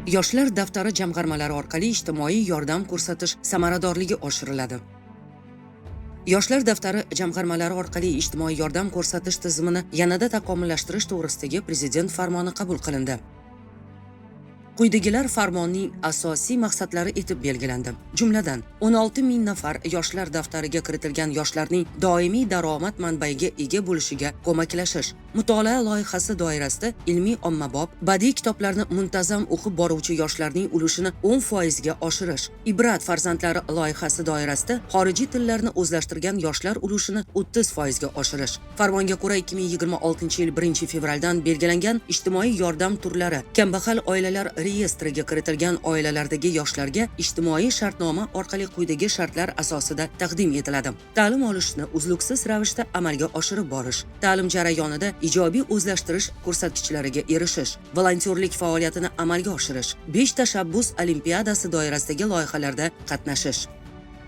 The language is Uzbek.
Yoshlar daftari jamg'armalari orqali ijtimoiy yordam ko'rsatish samaradorligi oshiriladi. Yoshlar daftari jamg'armalari orqali ijtimoiy yordam ko'rsatish tizimini yanada takomillashtirish to'g'risidagi Prezident farmoni qabul qilindi. Quyidagilar farmonning asosiy maqsadlari etib belgilandi. Jumladan, 16 ming nafar yoshlar daftariga kiritilgan yoshlarning doimiy daromad manbaiga ega bo'lishiga ko'maklashish. Mutolaa loyihasi doirasida ilmiy ommabop badiiy kitoblarni muntazam o'qib boruvchi yoshlarning ulushini 10% ga oshirish. Ibrat farzandlari loyihasi doirasida xorijiy tillarni o'zlashtirgan yoshlar ulushini 30% ga oshirish. Farmonga ko'ra 2026-yil 1-fevraldan belgilangan ijtimoiy yordam turlari kambag'al oilalar reyestriga kiritilgan oilalardagi yoshlarga ijtimoiy shartnoma orqali quyidagi shartlar asosida taqdim etiladi. Ta'lim olishni uzluksiz ravishda amalga oshirib borish, ta'lim jarayonida ijobiy o'zlashtirish ko'rsatkichlariga erishish, volontyorlik faoliyatini amalga oshirish, 5 tashabbus olimpiadasi doirasidagi loyihalarda qatnashish.